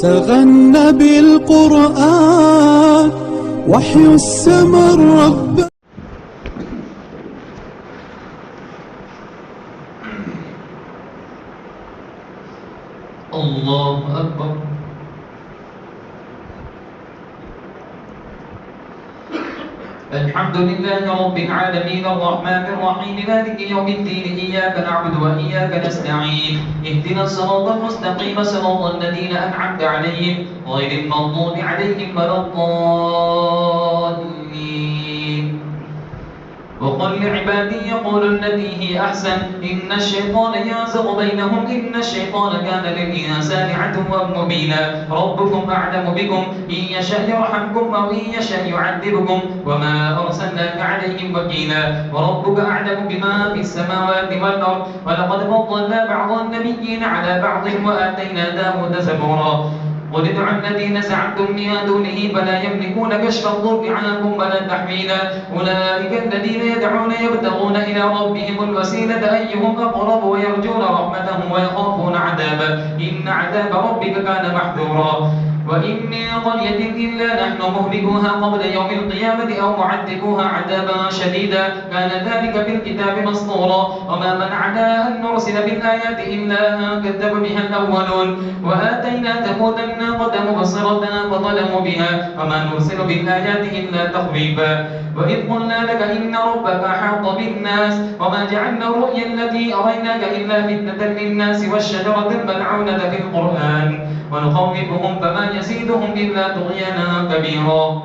تغنى بالقرآن وحي السماء الرب. الله أكبر. الحمد لله رب العالمين الرحمن الرحيم مالك يوم الدين إياك نعبد وإياك نستعين اهدنا الصراط المستقيم صراط الذين أنعمت عليهم غير المغضوب عليهم ولا الضالين. وقل لعبادي يقولوا التي هي أحسن إن الشيطان ينزغ بينهم إن الشيطان كان للإنسان عدوا مبينا ربكم أعلم بكم إن يشاء يرحمكم أو إن يشاء يعذبكم وما أرسلناك عليهم وكيلا وربك أعلم بما في السماوات والأرض ولقد فضلنا بعض النبيين على بعض وآتينا داود زبورا قل ادعوا الذين زعمتم من دونه فلا يملكون كشف الضر عنكم ولا تحويلا أولئك الذين يدعون يبتغون إلى ربهم الوسيلة أيهم أقرب ويرجون رحمته ويخافون عذابه إن عذاب ربك كان محذورا وإن من قرية إلا نحن مهلكوها قبل يوم القيامة أو معذبوها عذابا شديدا كان ذلك في الكتاب مسطورا وما منعنا أن نرسل بالآيات إلا أن كذب بها الأولون وآتينا ثمود الناقة مبصرة فظلموا بها وما نرسل بالآيات إلا تخويفا وإذ قلنا لك إن ربك أحاط بالناس وما جعلنا الرؤيا التي أريناك إلا فتنة للناس والشجرة الملعونة في القرآن ونخوفهم فما يزيدهم إلا طغيانا كبيرا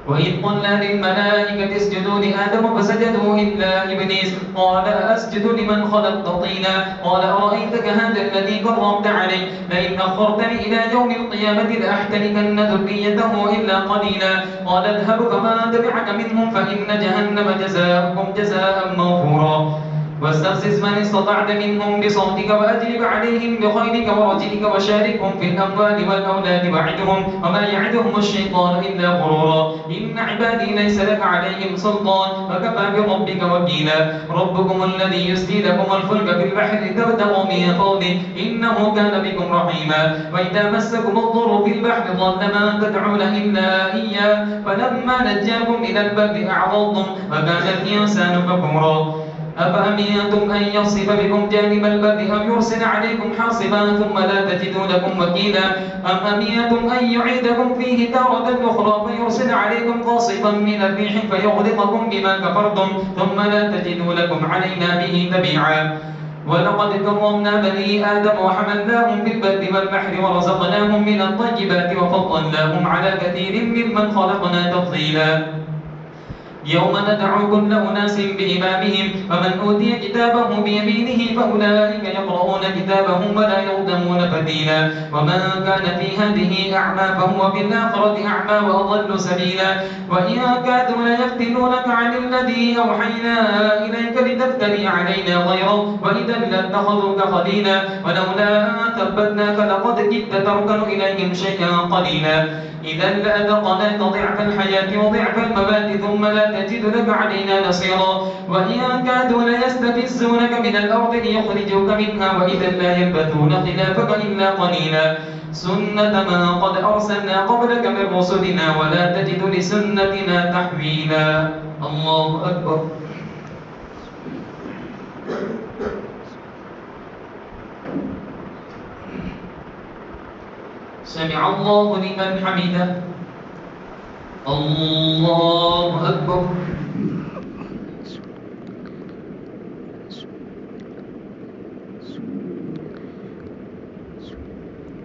وإذ قلنا للملائكة اسجدوا لآدم فسجدوا إلا إبليس قال أسجد لمن خلقت طينا قال أرأيتك هذا الذي كرمت علي لئن أخرتني إلى يوم القيامة لأحتركن ذريته إلا قليلا قال اذهب فما تبعك منهم فإن جهنم جزاؤكم جزاء موفورا واستفزز من استطعت منهم بصوتك وأجلب عليهم بخيلك ورجلك وشاركهم في الأموال والأولاد وعدهم وما يعدهم الشيطان إلا غرورا إن عبادي ليس لك عليهم سلطان وكفى بربك وكيلا ربكم الذي يسقي لكم الفلك في البحر تبتغوا من فضله إنه كان بكم رحيما وإذا مسكم الضر في البحر ضل ما تدعون إلا إياه فلما نجاكم إلى البر أعرضتم وكان الإنسان كفورا أفأمنتم أن يخسف بكم جانب البر أو يرسل عليكم حاصبا ثم لا تجدوا لكم وكيلا أم أمنتم أن يعيدكم فيه تارة أخرى فيرسل عليكم قاصفا من الريح فيغرقكم بما كفرتم ثم لا تجدوا لكم علينا به تبيعا ولقد كرمنا بني آدم وحملناهم في البر والبحر ورزقناهم من الطيبات وفضلناهم على كثير ممن خلقنا تفضيلا يوم ندعو كل أناس بإمامهم فمن أوتي كتابه بيمينه فأولئك يقرؤون كتابهم ولا يظلمون فتيلا ومن كان في هذه أعمى فهو في الآخرة أعمى وأضل سبيلا وإن كادوا ليفتنونك عن الذي أوحينا إليك لتفتري علينا غيره وإذا لاتخذوك خليلا ولولا أن ثبتناك لقد كدت تركن إليهم شيئا قليلا إذا لأذقناك ضعف الحياة وضعف الممات ثم لا تجد لك علينا نصيرا وإن كادوا ليستفزونك من الأرض ليخرجوك منها وإذا لا يلبثون خلافك إلا قليلا سنة من قد أرسلنا قبلك من رسلنا ولا تجد لسنتنا تحويلا الله أكبر. سمع الله لمن حمده الله أكبر.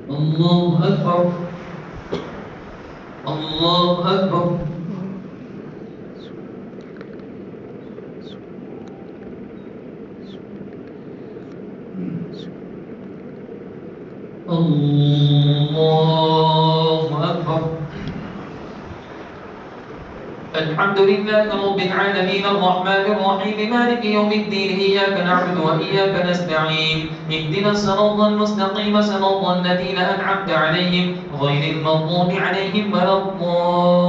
الله أكبر. الله أكبر. الله أكبر. الحمد لله رب العالمين الرحمن الرحيم مالك يوم الدين إياك نعبد وإياك نستعين اهدنا الصراط المستقيم صراط الذين أنعمت عليهم غير المغضوب عليهم ولا الضالين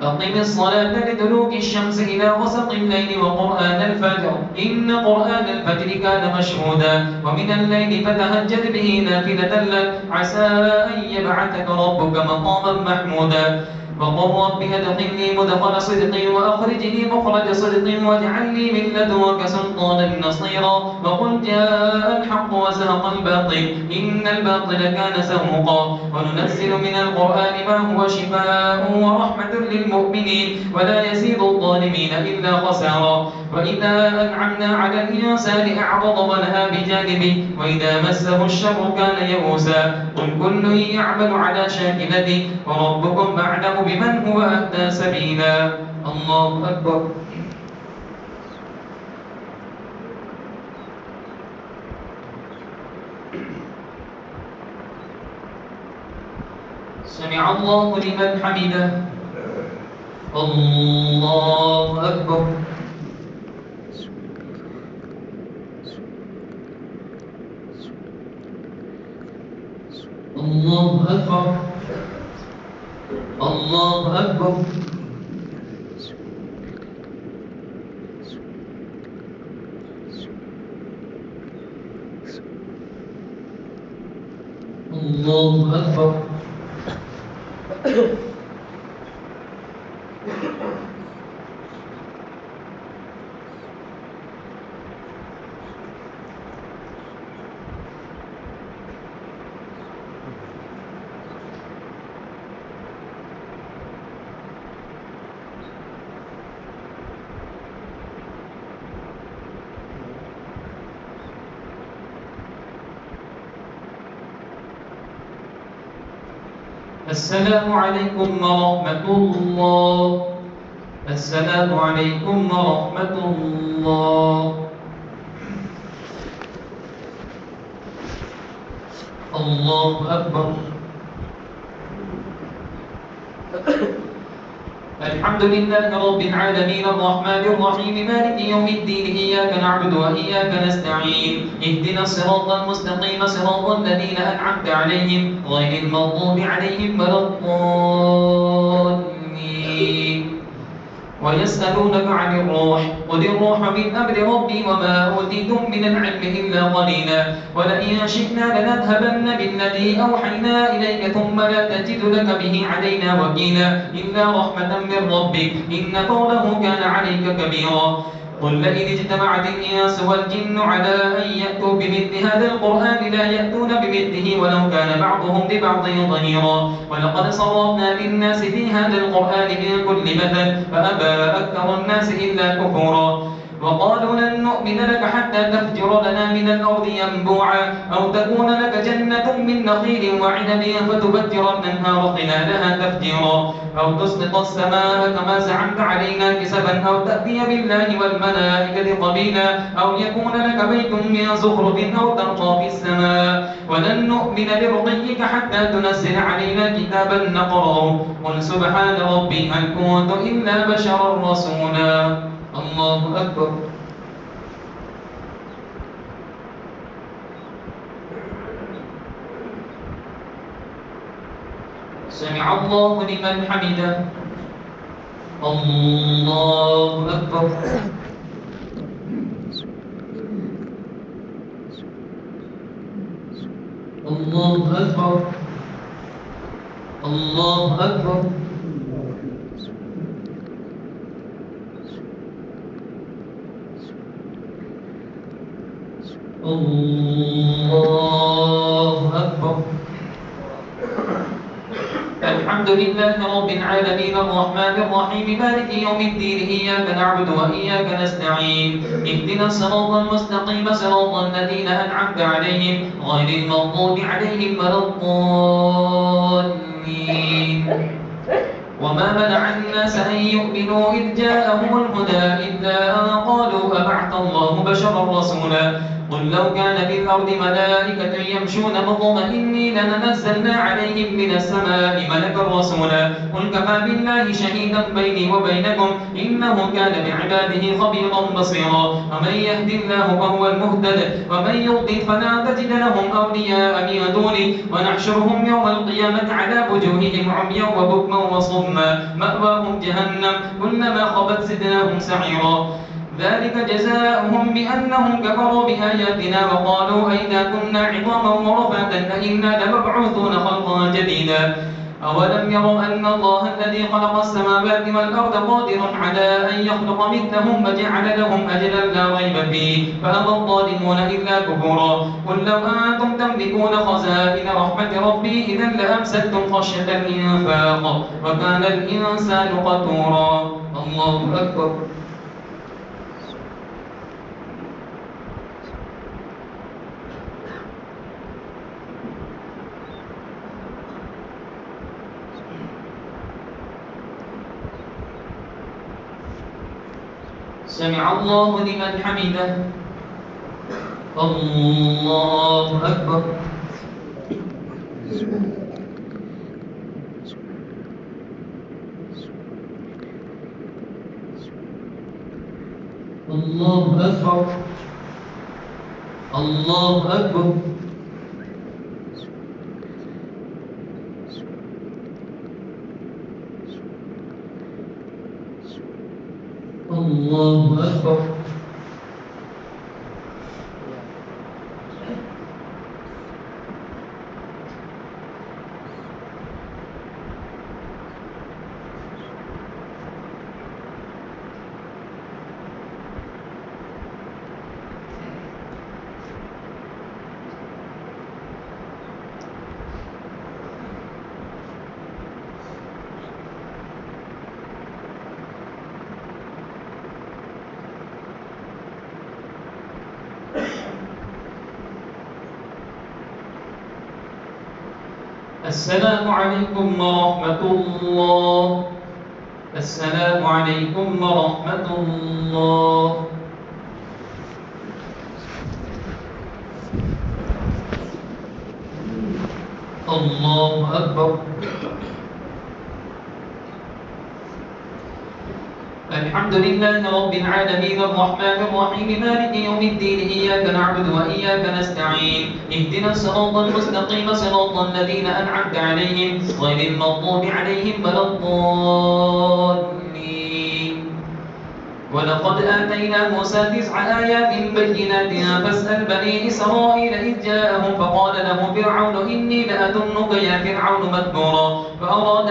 أقم الصلاة لدلوك الشمس إلى غسق الليل وقرآن الفجر إن قرآن الفجر كان مشهودا ومن الليل فتهجد به نافلة لك عسى أن يبعثك ربك مقاما محمودا وقل رب أدخلني مدخل صدق وأخرجني مخرج صدق واجعل لي من لدنك سلطانا نصيرا وقل جاء الحق وزهق الباطل إن الباطل كان زهوقا وننزل من القرآن ما هو شفاء ورحمة للمؤمنين ولا يزيد الظالمين إلا خسارا وإذا أنعمنا على الإنسان أعرض ونهى بجانبه وإذا مسه الشر كان يئوسا قل كل يعمل على شاكلته وربكم أعلم بمن هو أهدى سبيلا الله أكبر سمع الله لمن حمده الله أكبر الله أكبر الله أكبر الله أكبر السلام عليكم ورحمة الله السلام عليكم ورحمة الله الله أكبر الحمد لله رب العالمين الرحمن الرحيم مالك يوم الدين إياك نعبد وإياك نستعين اهدنا الصراط المستقيم صراط الذين أنعمت عليهم غير المغضوب عليهم ولا الضالين ويسألونك عن الروح قل الروح من أمر ربي وما أوتيتم من العلم إلا قليلا ولئن شئنا لنذهبن بالذي أوحينا إليك ثم لا تجد لك به علينا وكيلا إلا رحمة من ربك إن فضله كان عليك كبيرا قل لئن اجتمعت الإنس والجن على أن يأتوا بمثل هذا القرآن لا يأتون بمثله ولو كان بعضهم لبعض ظهيرا ولقد صرفنا للناس في هذا القرآن من كل مثل فأبى أكثر الناس إلا كفورا وقالوا لن نؤمن لك حتى تفجر لنا من الأرض ينبوعا أو تكون لك جنة من نخيل وعنب فتفجر الأنهار خلالها تفجيرا أو تسقط السماء كما زعمت علينا كسفا أو تأتي بالله والملائكة قبيلا أو يكون لك بيت من زخرف أو ترقى في السماء ولن نؤمن لرقيك حتى تنزل علينا كتابا نقرأه قل سبحان ربي هل كنت إلا بشرا رسولا الله أكبر سمع الله لمن حمده الله أكبر الله أكبر الله أكبر الله أكبر الحمد لله رب العالمين الرحمن الرحيم مالك يوم الدين إياك نعبد وإياك نستعين اهدنا الصراط المستقيم صراط الذين أنعمت عليهم غير المغضوب عليهم ولا الضالين وما منع الناس أن يؤمنوا إذ جاءهم الهدى إلا أن قالوا أبعث الله بشرا رسولا قل لو كان في الأرض ملائكة يمشون مطمئنين لنزلنا عليهم من السماء ملكا رسولا قل كفى بالله شهيدا بيني وبينكم إنه كان بعباده خبيرا بصيرا ومن يهد الله فهو المهتد ومن يضلل فلا تجد لهم أولياء من دونه ونحشرهم يوم القيامة على وجوههم عميا وبكما وصما مأواهم جهنم كلما خبت زدناهم سعيرا ذلك جزاؤهم بأنهم كفروا بآياتنا وقالوا أئذا كنا عظاما ورفاتا أئنا لمبعوثون خلقا جديدا أولم يروا أن الله الذي خلق السماوات والأرض قادر على أن يخلق مثلهم وجعل لهم أجلا لا ريب فيه فأبى الظالمون إلا كفورا قل لو أنتم تملكون خزائن رحمة ربي إذا لأمسكتم خشية الإنفاق وكان الإنسان قتورا الله أكبر. سمع الله لمن حمده الله أكبر. الله أكبر الله أكبر. الله أكبر. السلام عليكم ورحمة الله. السلام عليكم ورحمة الله. الله أكبر. الحمد لله رب العالمين الرحمن الرحيم مالك يوم الدين إياك نعبد وإياك نستعين اهدنا الصراط المستقيم صراط الذين أنعمت عليهم غير المغضوب عليهم ولا الضالين. ولقد آتينا موسى 9 آيات بينات فاسأل بني إسرائيل إذ جاءهم فقال له فرعون إني لأظنك يا فرعون مذكورا فأراد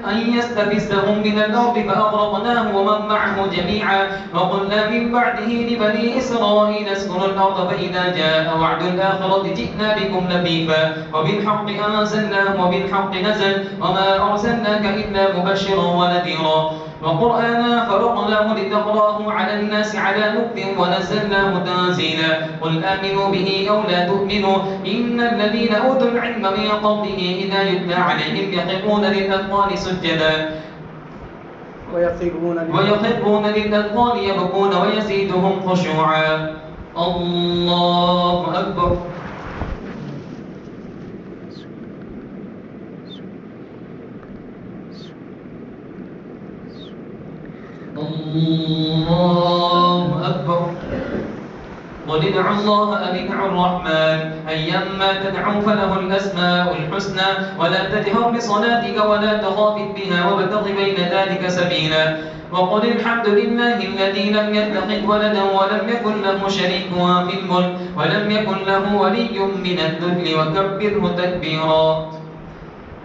أن يستفزهم من الأرض فأغرقناه ومن معه جميعا وقلنا من بعده لبني إسرائيل اسكنوا الأرض فإذا جاء وعد الآخرة جئنا بكم لفيفا وبالحق أنزلناه وبالحق نزل وما أرسلناك إلا مبشرا ونذيرا وقرآنا فرقناه لتقراه على الناس على مكث ونزلناه تنزيلا قل آمنوا به أو لا تؤمنوا إن الذين أوتوا العلم من قبله إذا يتلى عليهم يخرون للأذقان سجدا ويخرون للأذقان يبكون ويزيدهم خشوعا. الله أكبر. الله أكبر. قل ادعوا الله أو ادعوا الرحمن أيما تدعوا فله الأسماء الحسنى ولا تجهر بصلاتك ولا تخافت بها وابتغ بين ذلك سبيلا وقل الحمد لله الذي لم يتخذ ولدا ولم يكن له شريك في الملك ولم يكن له ولي من الذل وكبره تكبيرا.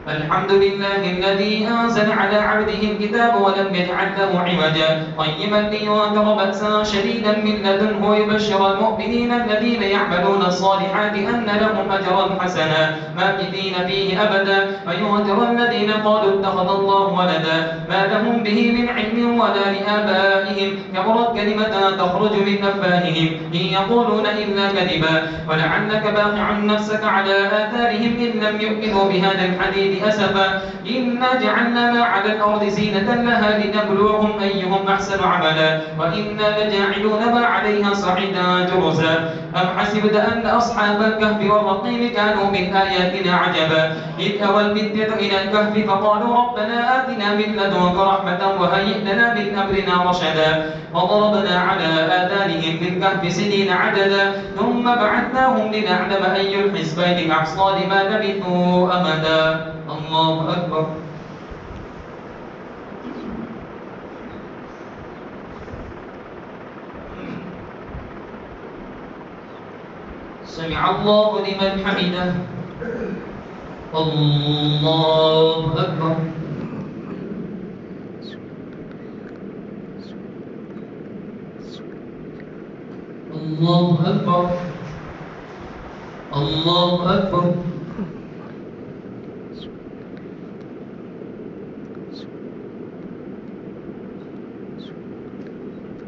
الحمد لله الذي أنزل على عبده الكتاب ولم يجعل له عوجا قيما لينذر بأسا شديدا من لدنه ويبشر المؤمنين الذين يعملون الصالحات أن لهم أجرا حسنا ماكثين فيه أبدا وينذر الذين قالوا اتخذ الله ولدا ما لهم به من علم ولا لآبائهم كبرت كلمة تخرج من أفواههم إن يقولون إلا كذبا ولعلك باخع نفسك على آثارهم إن لم يؤمنوا بهذا الحديث الليل أسفا إنا جعلنا ما على الأرض زينة لها لنبلوهم أيهم أحسن عملا وإنا لجاعلون ما عليها صعيدا جرزا أم حسبت أن أصحاب الكهف والرقيم كانوا من آياتنا عجبا إذ أوى الفتية إلى الكهف فقالوا ربنا آتنا من لدنك رحمة وهيئ لنا من أمرنا رشدا وضربنا على آذانهم في الكهف سنين عددا ثم بعثناهم لنعلم أي الحزبين أحصى لما لبثوا أمدا الله أكبر. سمع الله لمن حمده. الله أكبر. الله أكبر. الله أكبر.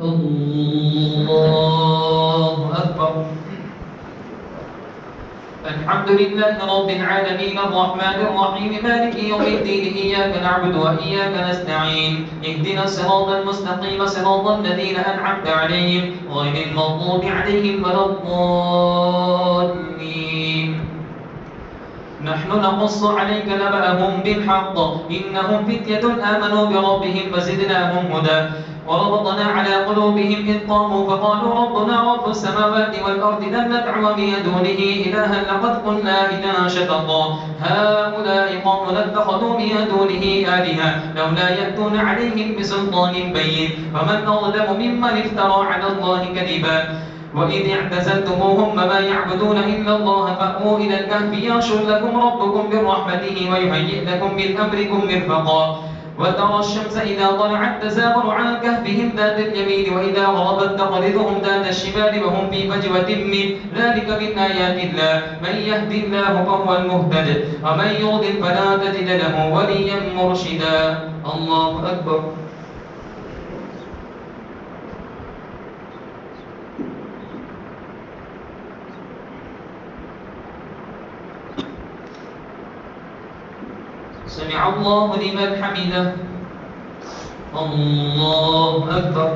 الله أكبر. الحمد لله رب العالمين الرحمن الرحيم مالك يوم الدين إياك نعبد وإياك نستعين اهدنا الصراط المستقيم صراط الذين أنعمت عليهم غير المغضوب عليهم ولا الضالين. نحن نقص عليك نبأهم بالحق إنهم فتية آمنوا بربهم فزدناهم هدى وربطنا على قلوبهم إذ قاموا فقالوا ربنا رب السماوات والأرض لن ندعو من دونه إلها لقد قلنا إذا شططا هؤلاء قوم اتخذوا من دونه آلهة لولا يأتون عليهم بسلطان بين فمن أظلم ممن افترى على الله كذبا وإذ اعتزلتموهم ما يعبدون إلا الله فأووا إلى الكهف ينشر لكم ربكم من رحمته ويهيئ لكم من أمركم مرفقا وترى الشمس إذا طلعت تزاور عن كهفهم ذات اليمين وإذا غربت تقرضهم ذات الشمال وهم في فجوة من ذلك من آيات الله من يهد الله فهو المهتد ومن يضلل فلا تجد له وليا مرشدا الله أكبر. سمع الله لمن حمده. الله أكبر.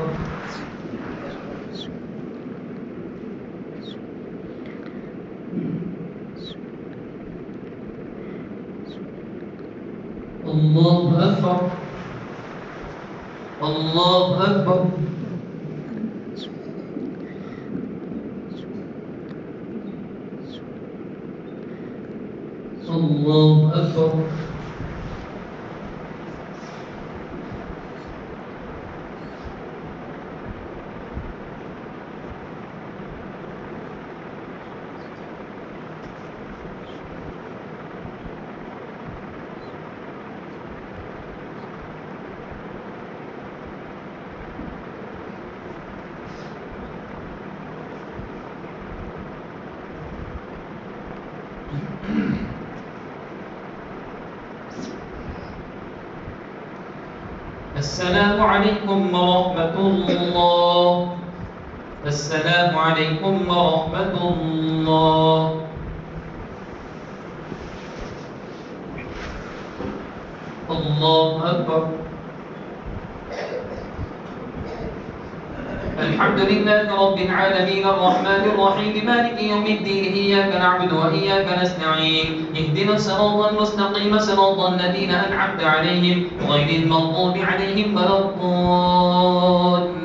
الله أكبر. الله أكبر. الله أكبر. السلام عليكم ورحمة الله. السلام عليكم ورحمة الله. الله أكبر. الحمد لله رب العالمين الرحمن الرحيم مالك يوم الدين إياك نعبد وإياك نستعين اهدنا الصراط المستقيم صراط الذين أنعمت عليهم غير المغضوب عليهم ولا الضالين.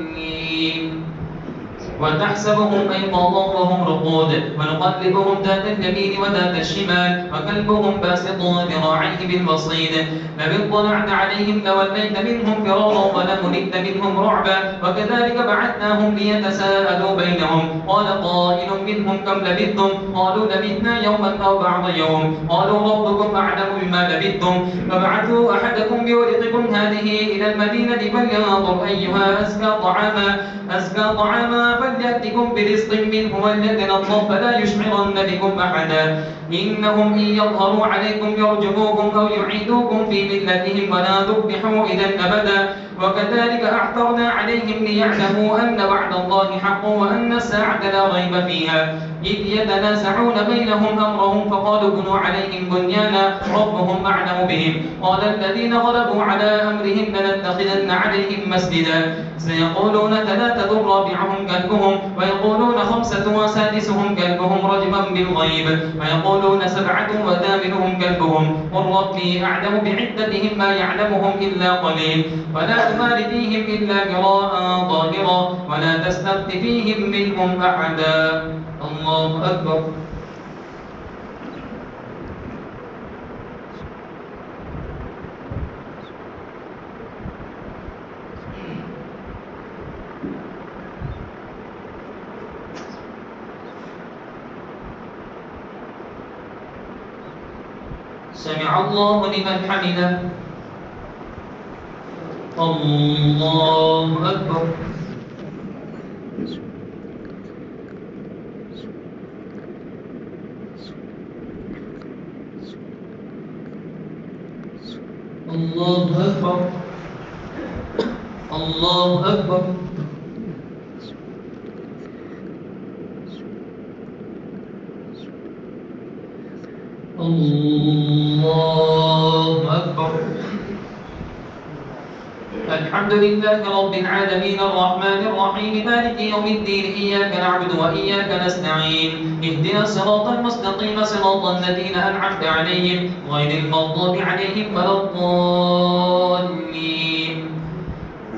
وتحسبهم أيقاظا وهم رقود ونقلبهم ذات اليمين وذات الشمال وكلبهم باسط ذراعيه بالوصيد لئن اطلعت عليهم لوليت منهم فرارا ولملئت منهم رعبا وكذلك بعثناهم ليتساءلوا بينهم قال قائل منهم كم لبثتم قالوا لبثنا يوما أو بعض يوم قالوا ربكم أعلم بما لبثتم فابعثوا أحدكم بورقكم هذه إلى المدينة فلينظر أيها أزكى طعاما فليأتكم برزق منه وليتلطف فلا يشعرن بكم أحدا إنهم إن يظهروا عليكم يرجموكم أو يعيدوكم في ملتهم ولا تفلحوا إذا أبدا وكذلك أعثرنا عليهم ليعلموا أن وعد الله حق وأن الساعة لا ريب فيها إذ يتنازعون بينهم أمرهم فقالوا ابنوا عليهم بنيانا ربهم أعلم بهم قال الذين غلبوا على أمرهم لنتخذن عليهم مسجدا سيقولون ثلاثة رابعهم كلبهم ويقولون خمسة وسادسهم كلبهم رجما بالغيب ويقولون سبعة وثامنهم كلبهم قل ربي أعلم بعدتهم ما يعلمهم إلا قليل ولا تمار فيهم إلا مراء ظاهرا ولا تستفت فيهم منهم أحدا الله أكبر. سمع الله لمن حمده الله أكبر. الله أكبر الله أكبر. الله أكبر. الحمد لله رب العالمين الرحمن الرحيم مالك يوم الدين إياك نعبد وإياك نستعين اهدنا الصراط المستقيم صراط الذين أنعمت عليهم غير المغضوب عليهم ولا الضالين.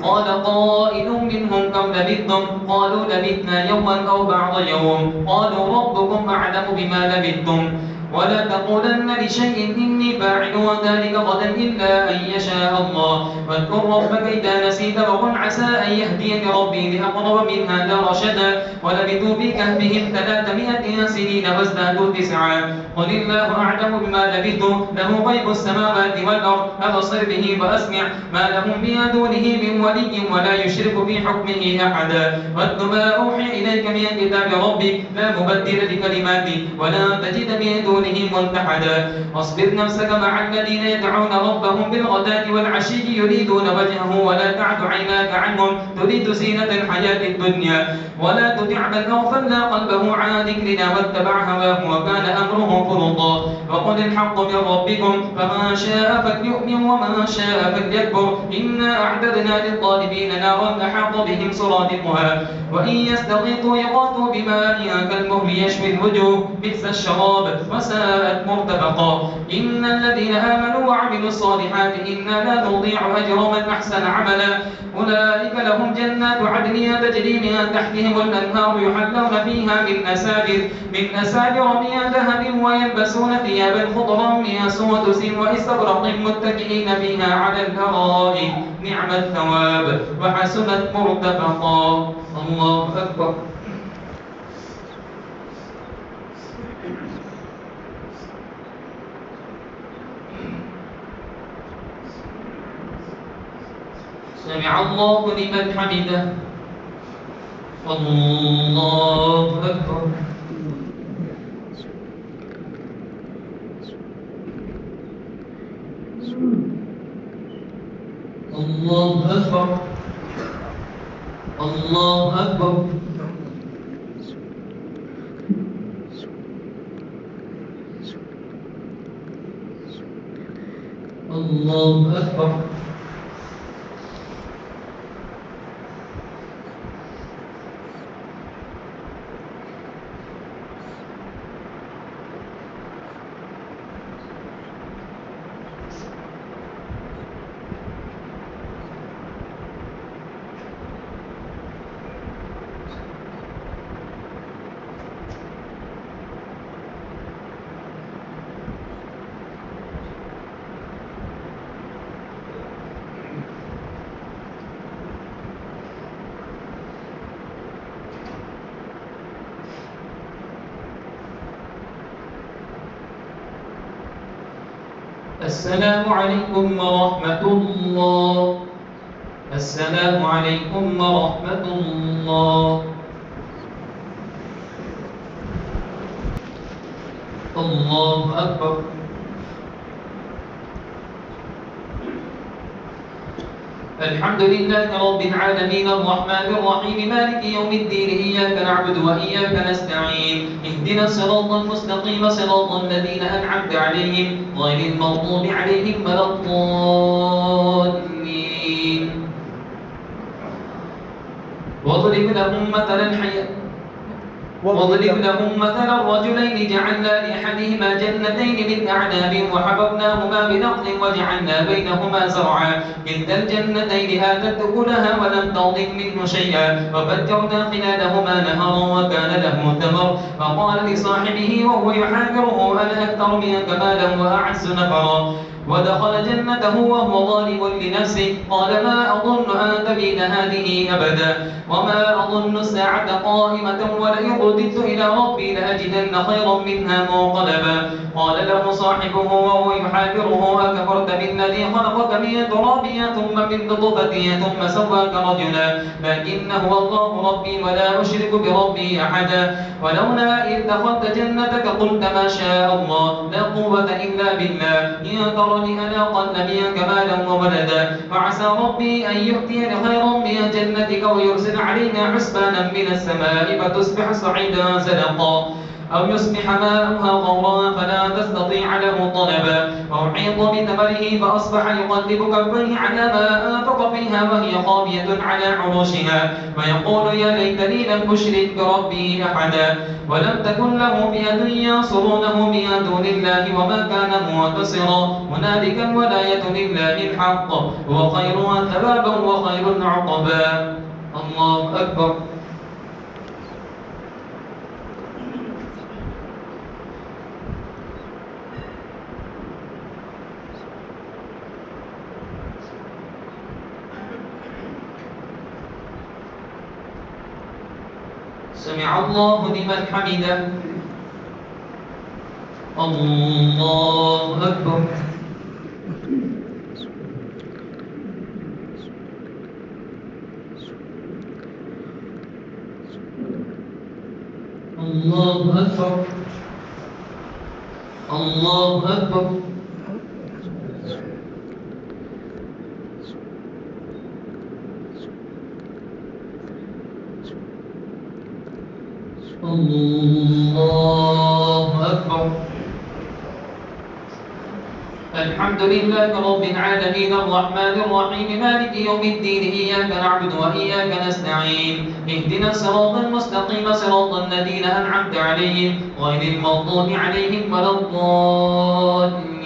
قال قائل منهم كم لبثتم قالوا لبثنا يوما أو بعض يوم قالوا ربكم أعلم بما لبثتم ولا تقولن لشيء إني فاعل ذلك غدا إلا أن يشاء الله واذكر ربك إذا نسيت وقل عسى أن يهديك ربي لأقرب من هذا رشدا ولبثوا في كهفهم 300 سنين وازدادوا 9 قل الله أعلم بما لبثوا له غيب السماوات والأرض أبصر به وأسمع ما لهم من دونه من ولي ولا يشرك في حكمه أحدا واتل ما أوحي إليك من كتاب ربك لا مبدل لكلماته ولا تجد من دونه ملتحدا واصبر نفسك مع الذين يدعون ربهم بالغداة والعشي يريدون وجهه ولا تعد عيناك عنهم تريد زينة الحياة الدنيا ولا تطع من أغفلنا قلبه عن ذكرنا واتبع هواه وكان أمره فرطا وقل الحق من ربكم فمن شاء فليؤمن ومن شاء فليكفر إنا أعتدنا للظالمين نارا أحاط بهم سرادقها وإن يستغيثوا يغاثوا بماء كالمهل يشوي الوجوه بئس الشراب وساءت مرتفقا إن الذين آمنوا وعملوا الصالحات إنا لا نضيع أجر من أحسن عملا أولئك لهم جنات عدن تجري من تحتهم الأنهار يحلون فيها من أساور من ذهب ويلبسون ثيابا خضرا من سندس واستبرق متكئين فيها على الأرائك نعم الثواب وحسنت مرتفقا الله أكبر. سمع الله لمن حمده الله أكبر. الله أكبر الله أكبر. الله أكبر. السلام عليكم ورحمة الله. السلام عليكم ورحمة الله. الله أكبر. الحمد لله رب العالمين الرحمن الرحيم مالك يوم الدين إياك نعبد وإياك نستعين اهدنا الصراط المستقيم صراط الذين أنعمت عليهم غير المغضوب عليهم ولا الضالين واضرب لهم مثلا الرجلين جعلنا لأحدهما جنتين من أعناب وحفظناهما بنخل وجعلنا بينهما زرعا كلتا الجنتين آتت أكلها ولم تظلم منه شيئا وفجرنا خلالهما نهرا وكان له ثمر فقال لصاحبه وهو يحاوره أنا أكثر منك مالا وأعز نفرا ودخل جنته وهو ظالم لنفسه قال ما أظن أن تبيد هذه أبدا وما أظن الساعة قائمة ولئن رددت إلى ربي لأجدن خيرا منها منقلبا قال له صاحبه وهو يحاوره أكفرت بالذي خلقك من تراب ثم من نطفة ثم سواك رجلا لكن هو الله ربي ولا أشرك بربي أحدا ولولا إذ دخلت جنتك قلت ما شاء الله لا قوة إلا بالله إن ترني أنا أقل منك مالا وولدا فعسى ربي أن يؤتيني خيرا من جنتك ويرسل علينا حسبانا من السماء فتصبح صعيدا زلقا أو يصبح ماؤها غورا فلا تستطيع له طلبا وأحيط بثمره فأصبح يقلب كفيه على ما أنفق فيها وهي خاوية على عروشها ويقول يا ليتني لم أشرك بربي أحدا ولم تكن له فئة ينصرونه من دون الله وما كان منتصرا هنالك الولاية لله الحق هو خير ثوابا وخير عقبا الله أكبر سمع الله لمن حمده الله أكبر الله أكبر الله أكبر الله أكبر الحمد لله رب العالمين الرحمن الرحيم مالك يوم الدين إياك نعبد وإياك نستعين اهدنا الصراط المستقيم صراط الذين أنعمت عليهم غير المغضوب عليهم ولا الضالين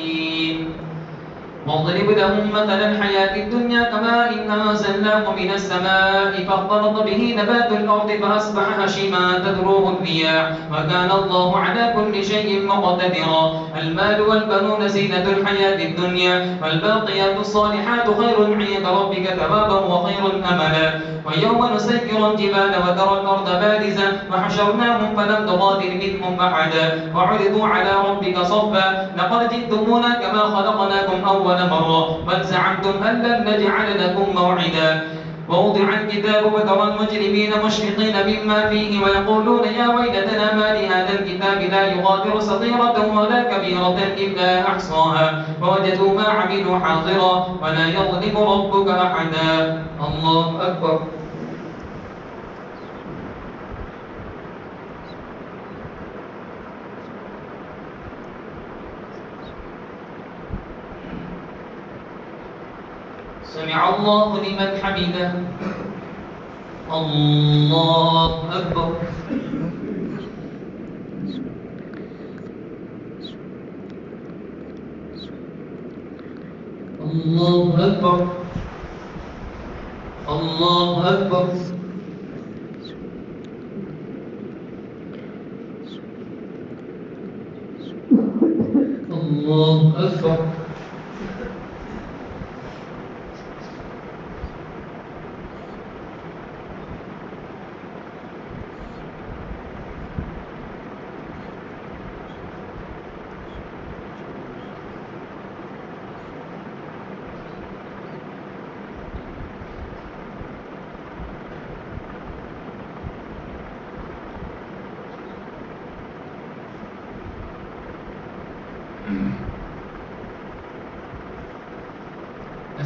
واضرب لهم مثل الحياة الدنيا كماء إن أنزلناه من السماء فاختلط به نبات الأرض فأصبح هشيما تذروه الرياح وكان الله على كل شيء مقتدرا المال والبنون زينة الحياة الدنيا والباقيات الصالحات خير عند ربك ثوابا وخير أملا ويوم نسير الجبال وترى الأرض بارزة وحشرناهم فلم نغادر منهم أحدا وعرضوا على ربك صفا لقد جئتمونا كما خلقناكم أول مرة بل زعمتم أن لن نجعل لكم موعدا ووضع الكتاب وترى المجرمين مشفقين مما فيه ويقولون يا ويلتنا ما لهذا الكتاب لا يغادر صغيرة ولا كبيرة إلا أحصاها ووجدوا ما عملوا حاضرا ولا يظلم ربك أحدا الله أكبر سمع الله لمن حمده الله أكبر الله أكبر الله أكبر الله أكبر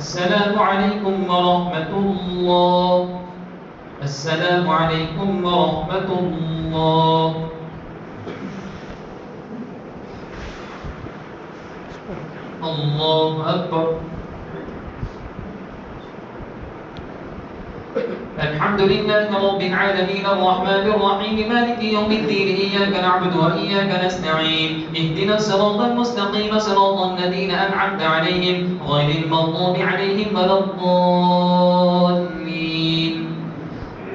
السلام عليكم ورحمة الله. السلام عليكم ورحمة الله. الله أكبر. الحمد لله رب العالمين الرحمن الرحيم مالك يوم الدين إياك نعبد وإياك نستعين اهدنا الصراط المستقيم صراط الذين أنعمت عليهم غير المغضوب عليهم ولا الضالين.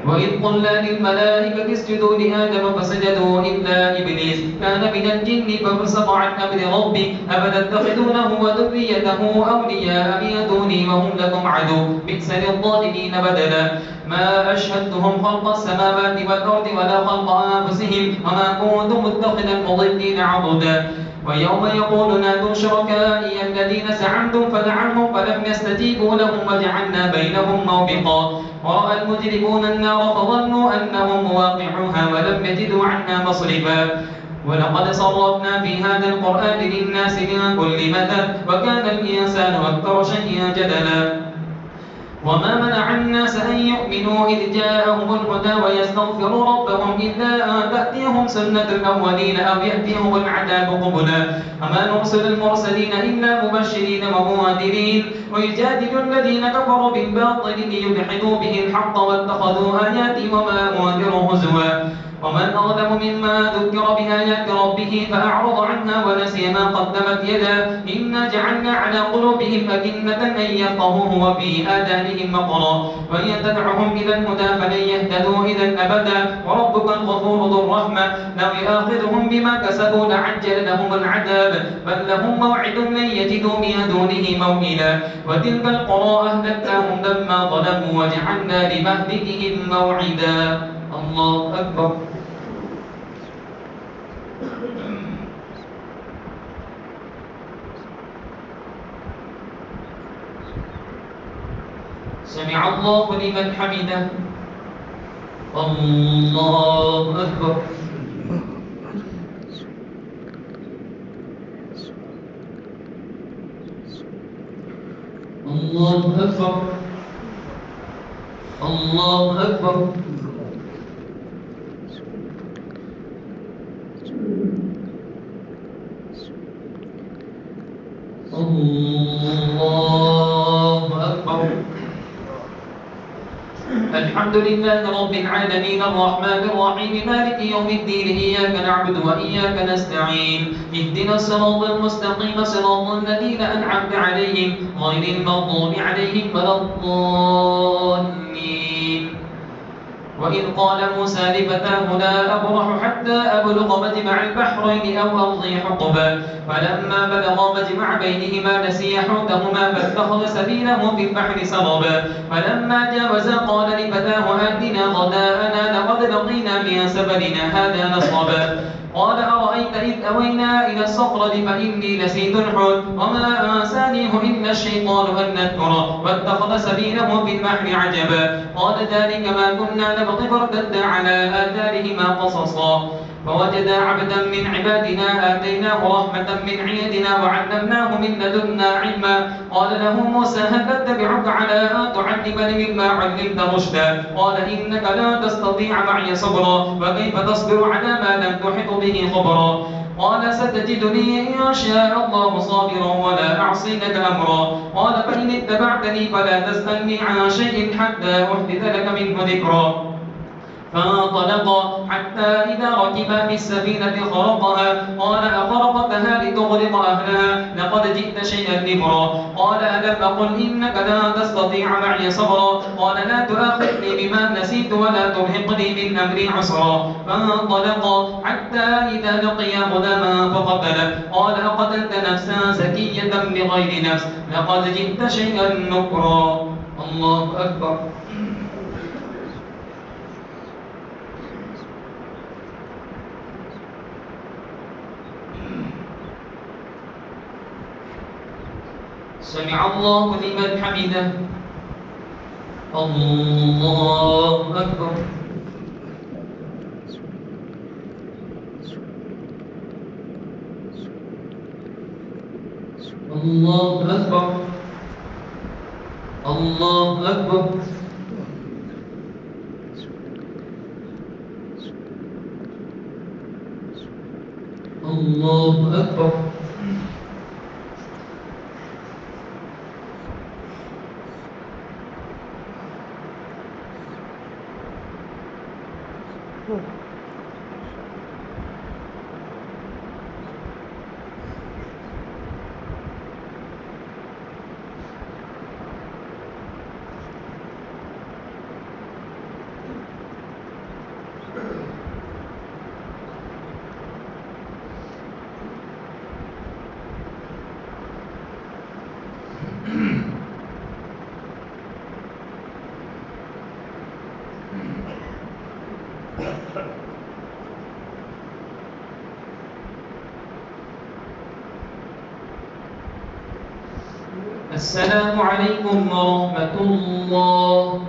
وإذ قلنا للملائكة اسجدوا لآدم فسجدوا إلا إبليس كان من الجن ففسق عن أمر ربه أفتتخذونه وذريته أولياء من دوني وهم لكم عدو بئس للظالمين بدلا. ما أشهدتهم خلق السماوات والأرض ولا خلق أنفسهم وما كنت متخذ المضلين عضدا. ويوم يقول نادوا شركائي الذين زعمتم فدعوهم فلم يستجيبوا لهم وجعلنا بينهم موبقا. ورأى المجرمون النار فظنوا أنهم مواقعوها ولم يجدوا عنها مصرفا. ولقد صرفنا في هذا القرآن للناس من كل مثل وكان الإنسان أكثر شيء جدلا. وما منع الناس أن يؤمنوا إذ جاءهم الهدى ويستغفروا ربهم إلا أن تأتيهم سنة الأولين أو يأتيهم العذاب قبلا. وما نرسل المرسلين إلا مبشرين ومنذرين ويجادل الذين كفروا بالباطل ليدحضوا به الحق واتخذوا آياتي وما أنذر هزوا. ومن أظلم مما ذكر بآيات ربه فأعرض عنها ونسي ما قدمت يداه إنا جعلنا على قلوبهم أكنة أن يفقهوه وفي آذانهم وقرا وإن تدعهم إلى الهدى فلن يهتدوا إذا أبدا. وربك الغفور ذو الرحمة لو يؤاخذهم بما كسبوا لعجل لهم العذاب بل لهم موعد لن يجدوا من دونه موئلا. وتلك القرى أهلكناهم لما ظلموا وجعلنا لمهلكهم موعدا. الله أكبر. سمع الله لمن حمده. الله أكبر. الله أكبر. الله أكبر. الله أكبر. الحمد لله رب العالمين الرحمن الرحيم مالك يوم الدين إياك نعبد وإياك نستعين اهدنا الصراط المستقيم صراط الذين أنعمت عليهم غير المغضوب عليهم ولا الضالين. وإذ قال موسى لفتاه لا أبرح حتى أبلغ مجمع البحرين أو أمضي حقبا. فلما بلغا مجمع بينهما نسيا حوتهما فاتخذ سبيله في البحر سربا. فلما جاوزا قال لفتاه آتنا غداءنا لقد لقينا من سفرنا هذا نصبا. قال أرأيت إذ أوينا إلى الصخرة فإني نسيت الحوت وما أنسانيه إلا الشيطان أن نذكره واتخذ سبيله في البحر عجبا. قال ذلك ما كنا نبغي فارتدا على آثارهما قصصا. فوجدا عبدا من عبادنا آتيناه رحمة من عندنا وعلمناه من لدنا علما. قال له موسى هل أتبعك على أن تعلمني مما علمت رشدا. قال إنك لا تستطيع معي صبرا وكيف تصبر على ما لم تحط به خبرا. قال ستجدني إن شاء الله صابرا ولا أعصي لك أمرا. قال فإن اتبعتني فلا تسألني عن شيء حتى أحدث لك منه ذكرا. فانطلقا حتى إذا ركبا في السفينة خرقها. قال أخرقتها لتغرق أهلها لقد جئت شيئا نكرا. قال ألم أقل إنك لا تستطيع معي صبرا. قال لا تؤاخذني بما نسيت ولا ترهقني من أمري عسرا. فانطلقا حتى إذا لقيا غلاما فقتله. قال أقتلت نفسا زكية بغير نفس لقد جئت شيئا نكرا. الله أكبر. سمع الله لمن حمده. الله أكبر. الله أكبر. الله أكبر. الله أكبر. السلام عليكم ورحمة الله.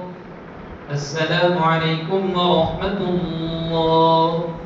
السلام عليكم ورحمة الله.